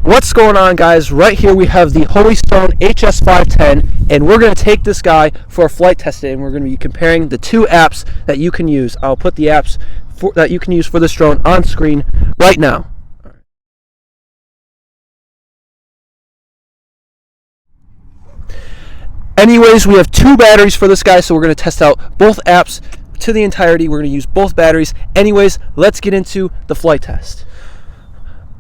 What's going on, guys? Right here we have the Hs510 Hs510, and we're going to take this guy for a flight test, and we're going to be comparing the two apps that you can use. I'll put the apps that you can use for this drone on screen right now. Anyways, we have two batteries for this guy, so we're going to test out both apps to the entirety. We're going to use both batteries. Anyways, let's get into the flight test.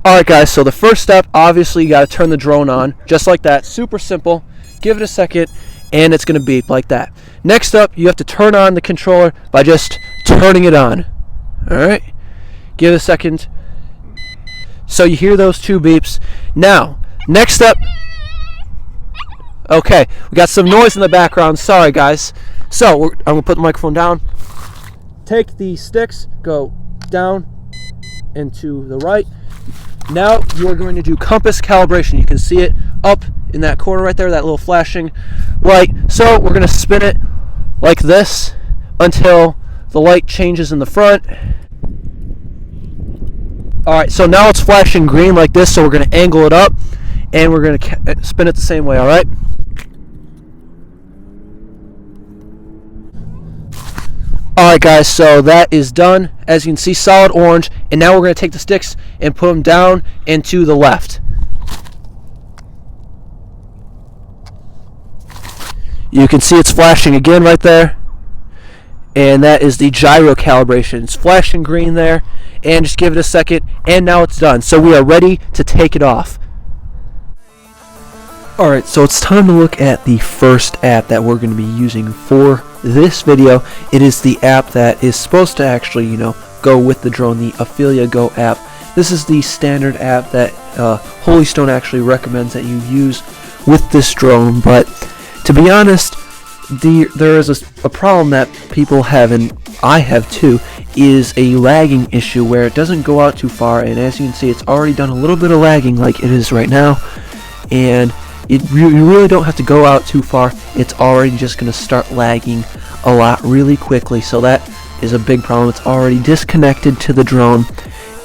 Alright guys, so the first step, obviously you got to turn the drone on, just like that. Super simple. Give it a second, and it's going to beep like that. Next up, you have to turn on the controller by just turning it on. Alright, give it a second. So you hear those two beeps. Now, next up, okay, we got some noise in the background. Sorry guys. So, I'm going to put the microphone down. Take the sticks, go down and to the right. Now you are going to do compass calibration. You can see it up in that corner right there, that little flashing light. So we're going to spin it like this until the light changes in the front. Alright, so now it's flashing green like this, so we're going to angle it up and we're going to spin it the same way, alright? Alright guys, so that is done. As you can see, solid orange, and now we're going to take the sticks and put them down and to the left. You can see it's flashing again right there, and that is the gyro calibration. It's flashing green there, and just give it a second, and now it's done. So we are ready to take it off. Alright, so it's time to look at the first app that we're going to be using for this video. It is the app that is supposed to actually, go with the drone, the Ophelia Go app. This is the standard app that Holystone actually recommends that you use with this drone, but to be honest, there is a problem that people have, and I have too, is a lagging issue where it doesn't go out too far, and as you can see, it's already done a little bit of lagging like it is right now, and you really don't have to go out too far. It's already just going to start lagging a lot really quickly, so that is a big problem. It's already disconnected to the drone,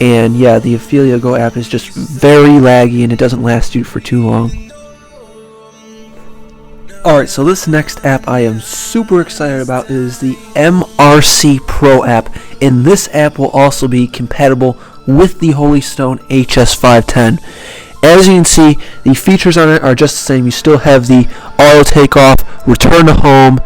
and yeah, the Ophelia Go app is just very laggy and it doesn't last you for too long. Alright, so this next app I am super excited about is the MRC Pro app, and this app will also be compatible with the Holystone Hs510. As you can see, the features on it are just the same. You still have the auto takeoff, return to home,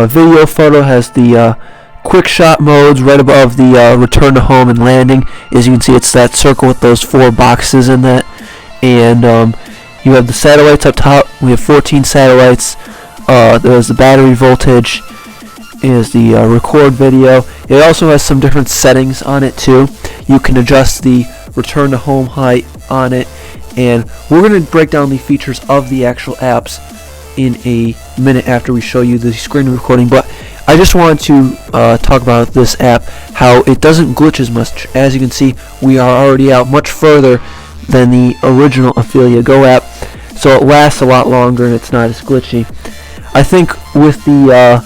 video photo has the quick shot modes right above the return to home and landing. As you can see, it's that circle with those 4 boxes in that. And you have the satellites up top. We have 14 satellites. There's the battery voltage. Is the record video. It also has some different settings on it too. You can adjust the return to home height on it. And we're going to break down the features of the actual apps in a minute after we show you the screen recording, but I just wanted to talk about this app, how it doesn't glitch as much. As you can see, we are already out much further than the original Ophelia Go app, so it lasts a lot longer and it's not as glitchy. I think with the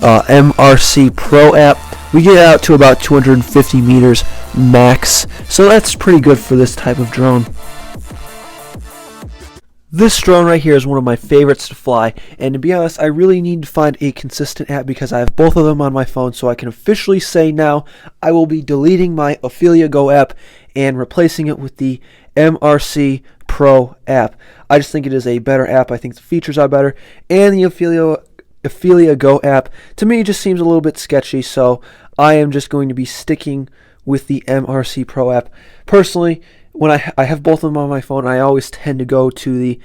MRC Pro app, we get out to about 250 meters max, so that's pretty good for this type of drone. This drone right here is one of my favorites to fly, and to be honest, I really need to find a consistent app because I have both of them on my phone, so I can officially say now I will be deleting my Ophelia Go app and replacing it with the MRC Pro app. I just think it is a better app. I think the features are better, and the Ophelia Go app to me just seems a little bit sketchy, so I am just going to be sticking with the MRC Pro app. Personally, when I have both of them on my phone, I always tend to go to the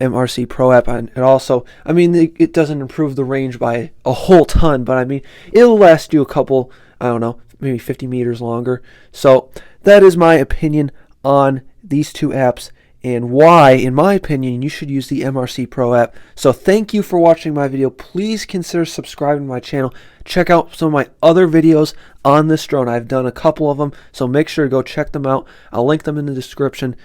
MRC Pro app, and also, I mean, it doesn't improve the range by a whole ton, but I mean, it'll last you a couple, I don't know, maybe 50 meters longer. So that is my opinion on these two apps and why, in my opinion, you should use the MRC Pro app. So thank you for watching my video. Please consider subscribing to my channel. Check out some of my other videos on this drone. I've done a couple of them, so make sure to go check them out. I'll link them in the description,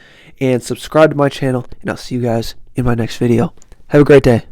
and subscribe to my channel, and I'll see you guys in my next video. Have a great day.